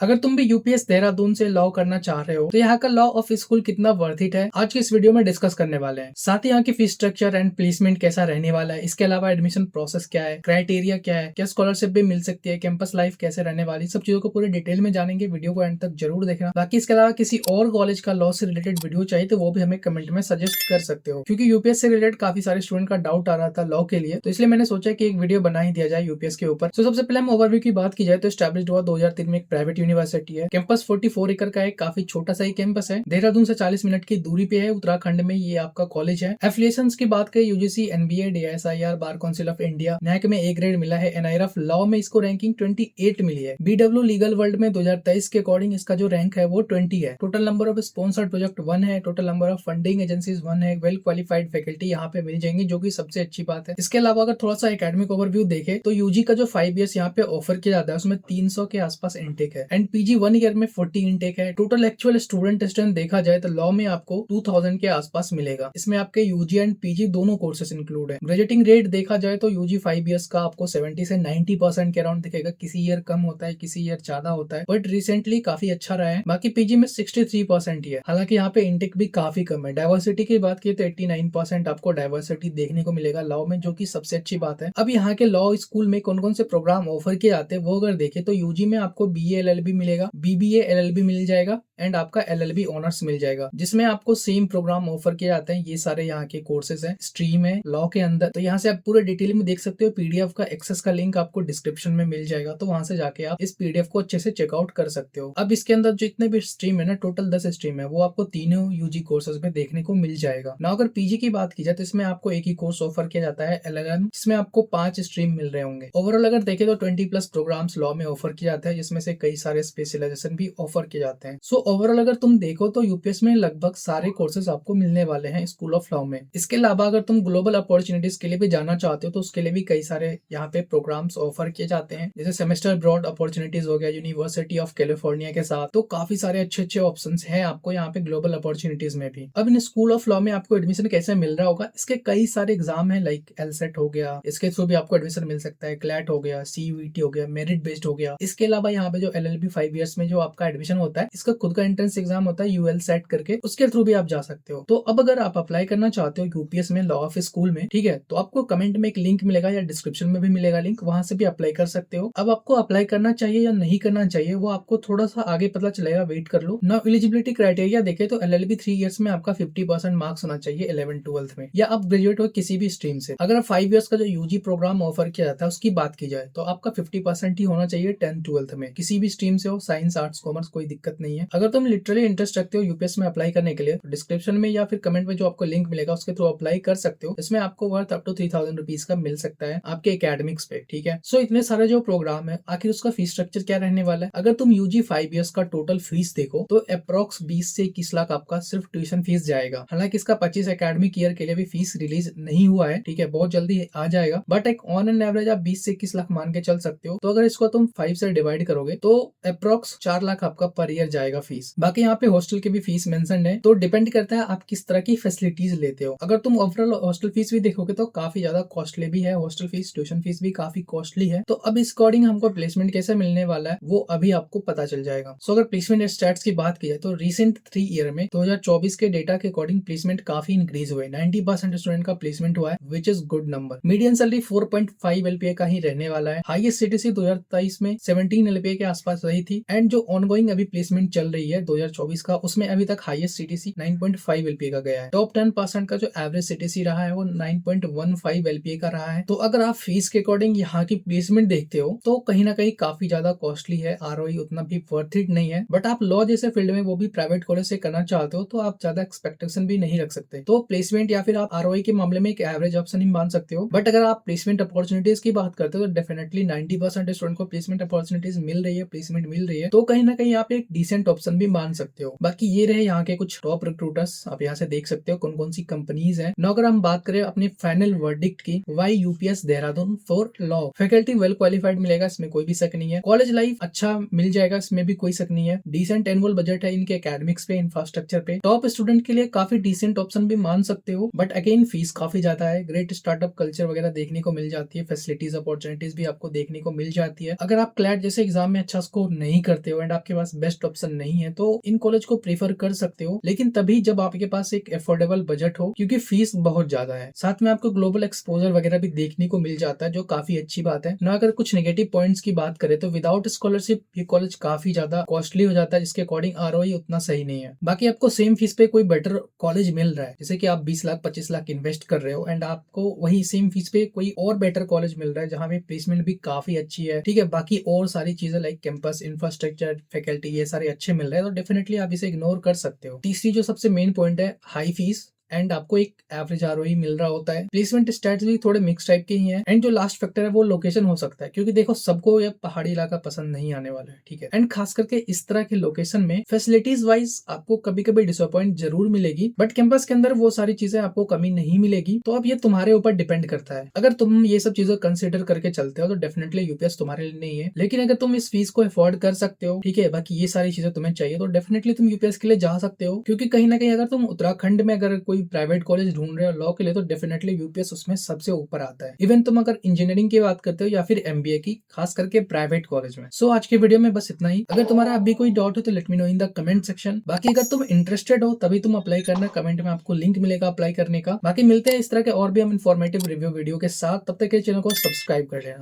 अगर तुम भी यूपीएस देहरादून से लॉ करना चाह रहे हो तो यहाँ का लॉ ऑफ स्कूल कितना वर्थ इट है, आज की इस वीडियो में डिस्कस करने वाले हैं। साथ ही यहाँ की फीस स्ट्रक्चर एंड प्लेसमेंट कैसा रहने वाला है, इसके अलावा एडमिशन प्रोसेस क्या है, क्राइटेरिया क्या है, क्या स्कॉलरशिप भी मिल सकती है, कैंपस लाइफ कैसे रहने वाली, सब चीजों को पूरे डिटेल में जानेंगे। वीडियो को एंड तक जरूर देखना। बाकी इसके अलावा किसी और कॉलेज का लॉ से रिलेटेड वीडियो चाहिए तो वो भी हमें कमेंट में सजेस्ट कर सकते हो, क्योंकि यूपीएस से रिलेटेड काफी सारे स्टूडेंट का डाउट आ रहा था लॉ के लिए, तो इसलिए मैंने सोचा कि एक वीडियो बना ही दिया जाए यूपीएस के ऊपर। तो सबसे पहले हम ओवरव्यू की बात की जाए तो एस्टैब्लिश्ड हुआ 2003 में, एक प्राइवेट यूनिवर्सिटी है। कैंपस 44 एकड़ का एक काफी छोटा सा ही कैंपस है। देहरादून से 40 मिनट की दूरी पे है। उत्तराखंड में ये आपका कॉलेज है। एफिलिएशंस की बात करें UGC, NBA, DSIR, bar council of India, NAAC में ए ग्रेड मिला है। एनआईआरएफ लॉ में इसको रैंकिंग 28 मिली है। बीडब्ल्यू लीगल वर्ल्ड में 2023 के अकॉर्डिंग इसका जो रैंक है वो 20 है। Total number of sponsored project 1 है। Total number of funding agencies 1 है। वेल क्वालिफाइड फैकल्टी यहाँ पे मिल जाएंगी, जो कि सबसे अच्छी बात है। इसके अलावा अगर थोड़ा सा एकेडमिक ओवरव्यू देखे तो यूजी का जो 5 ईयर्स यहाँ पे ऑफर किया जाता है उसमें 300 के आसपास इनटेक है एंड पीजी 1 ईयर में 40 इनटेक है। टोटल एक्चुअल स्टूडेंट स्ट्रेंथ देखा जाए तो लॉ में आपको 2000 के आसपास मिलेगा। इसमें आपके यूजी एंड पीजी दोनों कोर्सेस इंक्लूड है। ग्रेजुएटिंग रेट देखा जाए तो यूजी 5 ईयर्स का आपको 70 से 90% के अराउंड दिखेगा। किसी ईयर कम होता है, किसी ईयर ज्यादा होता है, बट रिसेंटली काफी अच्छा रहा है। बाकी पीजी में 63% ही है। हालांकि यहाँ पे इंटेक भी काफी कम है। डाइवर्सिटी की बात की तो 89% आपको डाइवर्सिटी देखने को मिलेगा लॉ में, जो की सबसे अच्छी बात है। अब यहाँ के लॉ स्कूल में कौन कौन से प्रोग्राम ऑफर किए जाते हैं वो अगर देखे तो यूजी में आपको बीए एलएलबी मिलेगा, बीबीए एलएलबी मिल जाएगा एंड आपका एलएलबी ऑनर्स मिल जाएगा, जिसमें आपको सेम प्रोग्राम ऑफर किए जाते हैं। ये सारे यहाँ के कोर्सेज हैं, स्ट्रीम है लॉ के अंदर। तो यहाँ से आप पूरे डिटेल में देख सकते हो। पीडीएफ का एक्सेस का लिंक आपको डिस्क्रिप्शन में मिल जाएगा, तो वहां से जाके आप इस पीडीएफ को अच्छे से चेकआउट कर सकते हो। अब इसके अंदर जितने भी स्ट्रीम है ना, टोटल 10 स्ट्रीम है, वो आपको तीनों यूजी कोर्सेज में देखने को मिल जाएगा ना। अगर पीजी की बात की जाए तो इसमें आपको एक ही कोर्स ऑफर किया जाता है एलएलएम, जिसमें आपको 5 स्ट्रीम मिल रहे होंगे। ओवरऑल अगर देखे तो 20+ प्रोग्राम्स लॉ में ऑफर किए जाते हैं, जिसमें से कई सारे स्पेशलाइजेशन भी ऑफर किए जाते हैं। सो ओवरऑल अगर तुम देखो तो यूपीएस में लगभग सारे कोर्सेज आपको मिलने वाले हैं स्कूल ऑफ लॉ में। इसके अलावा अगर तुम ग्लोबल अपॉर्चुनिटीज के लिए भी जाना चाहते हो तो उसके लिए भी कई सारे यहाँ पे प्रोग्राम्स ऑफर किए जाते हैं, जैसे सेमेस्टर ब्रॉड अपॉर्चुनिटीज हो गया यूनिवर्सिटी ऑफ कैलिफोर्निया के साथ। तो काफी सारे अच्छे अच्छे ऑप्शंस हैं आपको यहाँ पे ग्लोबल अपॉर्चुनिटीज में भी। अब इन स्कूल ऑफ लॉ में आपको एडमिशन कैसे मिल रहा होगा, इसके कई सारे एग्जाम है, लाइक एलसेट हो गया, इसके थ्रू भी आपको एडमिशन मिल सकता है। क्लैट हो गया, सीयूईटी हो गया, मेरिट बेस्ड हो गया। इसके अलावा यहाँ पे जो एलएलबी 5 ईयर्स में जो आपका एडमिशन होता है, इसका खुद का एंट्रेंस एग्जाम होता है यूएल सेट करके, उसके थ्रू भी आप जा सकते हो। तो अब अगर आप अप्लाई करना चाहते हो यूपीएस में लॉ ऑफ स्कूल में, ठीक है, तो आपको कमेंट में एक लिंक मिलेगा या डिस्क्रिप्शन में भी मिलेगा लिंक, वहां से भी अप्लाई कर सकते हो। अब आपको अप्लाई करना चाहिए या नहीं करना चाहिए वो आपको थोड़ा सा आगे पता चलेगा, वेट कर लो ना। एलिजिबिलिटी क्राइटेरिया देखे तो एलएलबी 3 ईयर्स में आपका 50% मार्क्स होना चाहिए 11-12 में, या आप ग्रेजुएट हो किसी भी स्ट्रीम से। अगर 5 ईयर्स का जो यूजी प्रोग्राम ऑफर किया जाता है उसकी बात की जाए तो आपका 50% ही होना चाहिए 10-12 में, किसी भी स्ट्रीम से हो, साइंस, आर्ट्स, कॉमर्स, कोई दिक्कत नहीं है। अगर तुम लिटरली इंटरेस्ट रखते हो यूपीएस में अप्लाई करने के लिए तो डिस्क्रिप्शन में या फिर कमेंट में जो आपको लिंक मिलेगा उसके थ्रू अप्लाई कर सकते हो। इसमें आपको वर्थ अप टू 3000 रुपीज का मिल सकता है आपके एकेडमिक्स पे, ठीक है। सो इतने सारे जो प्रोग्राम है, आखिर उसका फीस स्ट्रक्चर क्या रहने वाला है। अगर तुम यूजी 5 ईयर्स का टोटल फीस देखो तो अप्रोक्स 20 से 21 लाख आपका सिर्फ ट्यूशन फीस जाएगा। हालांकि इसका 25 एकेडमिक ईयर के लिए भी फीस रिलीज नहीं हुआ है, ठीक है, बहुत जल्दी आ जाएगा, बट एक ऑन एन एवरेज आप 20 से 21 लाख मान के चल सकते हो। तो अगर इसको तुम 5 से डिवाइड करोगे तो अप्रोक्स 4 लाख आपका पर ईयर जाएगा फीस। बाकी यहाँ पे हॉस्टल की भी फीस मेंशन है, तो डिपेंड करता है आप किस तरह की फैसिलिटीज लेते हो। अगर तुम ओवरऑल हॉस्टल फीस भी देखोगे तो काफी ज्यादा कॉस्टली भी है हॉस्टल फीस, ट्यूशन फीस भी काफी कॉस्टली है। तो अब इस अकॉर्डिंग हमको प्लेसमेंट कैसे मिलने वाला है वो अभी आपको पता चल जाएगा। सो अगर प्लेसमेंट स्टैट्स की बात की जाए तो रिसेंट 3 ईयर में 2024 के डेटा के अकॉर्डिंग प्लेसमेंट काफी इंक्रीज हुए। 90% स्टूडेंट का प्लेसमेंट हुआ है, which is good number. Medium salary 4.5 LPA का ही रहने वाला है। हाईएस्ट सीटीसी 2023 में 17 एलपीए के आसपास रही थी एंड जो ऑनगोइंग अभी प्लेसमेंट चल रही है 2024 का, उसमें अभी तक हाईएस्ट सीटीसी 9.5 एलपीए का गया है। टॉप 10% का जो एवरेज सीटीसी रहा है वो 9.15 एलपीए का रहा है। तो अगर आप फीस के अकॉर्डिंग यहाँ की प्लेसमेंट देखते हो तो कहीं ना कहीं काफी ज्यादा कॉस्टली है। आरओई उतना भी वर्थ इट नहीं है, बट आप लॉ जैसे फील्ड में वो भी प्राइवेट कॉलेज से करना चाहते हो तो आप ज्यादा एक्सपेक्टेशन भी नहीं रख सकते। तो प्लेसमेंट या फिर आप आरओई के मामले में एक एवरेज ऑप्शन ही मान सकते हो। बट अगर आप प्लेसमेंट अपॉर्चुनिटीज की बात करते हो तो डेफिनेटली 90% स्टूडेंट को प्लेसमेंट अपॉर्चुनिटीज मिल रही है, प्लेसमेंट मिल रही है, तो कहीं ना कहीं आप एक डिसेंट ऑप्शन भी मान सकते हो। बाकी ये रहे यहाँ के कुछ टॉप रिक्रूटर्स, आप यहाँ से देख सकते हो कौन कौन सी कंपनीज है। अगर हम बात करें अपने फाइनल वर्डिक्ट की, why UPS Dehradun for law. Faculty well qualified मिलेगा, इसमें कोई भी शक नहीं है। कॉलेज लाइफ अच्छा मिल जाएगा, इसमें भी कोई शक नहीं है। डिसेंट एनुअल बजट है इनके एकेडमिक्स पे, इंफ्रास्ट्रक्चर पे। टॉप स्टूडेंट के लिए काफी डिसेंट ऑप्शन भी मान सकते हो, बट अगेन फीस काफी ज्यादा है। ग्रेट स्टार्टअप कल्चर वगैरह देखने को मिल जाती है, फैसिलिटीज अपॉर्चुनिटीज भी आपको देखने को मिल जाती है। अगर आप क्लैट जैसे एग्जाम में अच्छा स्कोर अफोर्ड नहीं करते हो एंड आपके पास बेस्ट ऑप्शन नहीं है तो इन कॉलेज को प्रीफर कर सकते हो, लेकिन तभी जब आपके पास एक अफोर्डेबल बजट हो, क्योंकि फीस बहुत ज्यादा है। साथ में आपको ग्लोबल एक्सपोजर वगैरह भी देखने को मिल जाता है जो काफी अच्छी बात है ना। अगर कुछ नेगेटिव पॉइंट्स की बात करें तो विदाउट स्कॉलरशिप ये कॉलेज काफी ज्यादा कॉस्टली हो जाता है, जिसके अकॉर्डिंग आरओई उतना सही नहीं है। बाकी आपको सेम फीस पे कोई बेटर कॉलेज मिल रहा है, जैसे कि आप 20 लाख 25 लाख इन्वेस्ट कर रहे हो एंड आपको वही सेम फीस पे कोई और बेटर कॉलेज मिल रहा है जहाँ पे प्लेसमेंट भी काफी अच्छी है, ठीक है, बाकी और सारी चीजें लाइक कैंपस इंफ्रास्ट्रक्चर फैकल्टी ये सारे अच्छे मिल रहे हैं, तो डेफिनेटली आप इसे इग्नोर कर सकते हो। तीसरी जो सबसे मेन पॉइंट है, हाई फीस एंड आपको एक एवरेज आरओई मिल रहा होता है। प्लेसमेंट स्टैट्स भी थोड़े मिक्स टाइप के ही हैं एंड जो लास्ट फैक्टर है वो लोकेशन हो सकता है, क्योंकि देखो सबको ये पहाड़ी इलाका पसंद नहीं आने वाला है, ठीक है। एंड खास करके इस तरह के लोकेशन में फैसिलिटीज वाइज आपको कभी कभी डिसअपॉइंट जरूर मिलेगी, बट कैंपस के अंदर वो सारी चीजें आपको कमी नहीं मिलेगी। तो अब ये तुम्हारे ऊपर डिपेंड करता है। अगर तुम ये सब चीजें कंसिडर करके चलते हो तो डेफिनेटली यूपीएस तुम्हारे लिए नहीं है, लेकिन अगर तुम इस फीस को अफोर्ड कर सकते हो, ठीक है, बाकी ये सारी चीजें तुम्हें चाहिए तो डेफिनेटली तुम यूपीएस के लिए जा सकते हो। क्योंकि कहीं ना कहीं अगर तुम उत्तराखंड में अगर कोई प्राइवेट कॉलेज ढूंढ रहे हो लॉ के लिए तो डेफिनेटली यूपीएस उसमें सबसे ऊपर आता है। इवन तुम अगर इंजीनियरिंग की बात करते हो या फिर एमबीए की, खास करके प्राइवेट कॉलेज में। सो आज के वीडियो में बस इतना ही। अगर तुम्हारा अभी कोई डाउट हो तो let me know in the comment section. बाकी अगर तुम इंटरेस्टेड हो तभी तुम अप्लाई करना, कमेंट में आपको लिंक मिलेगा अप्लाई करने का। बाकी मिलते हैं इस तरह के और भी हम इन्फॉर्मेटिव रिव्यू वीडियो के साथ, तब तक के चैनल को सब्सक्राइब कर लेना।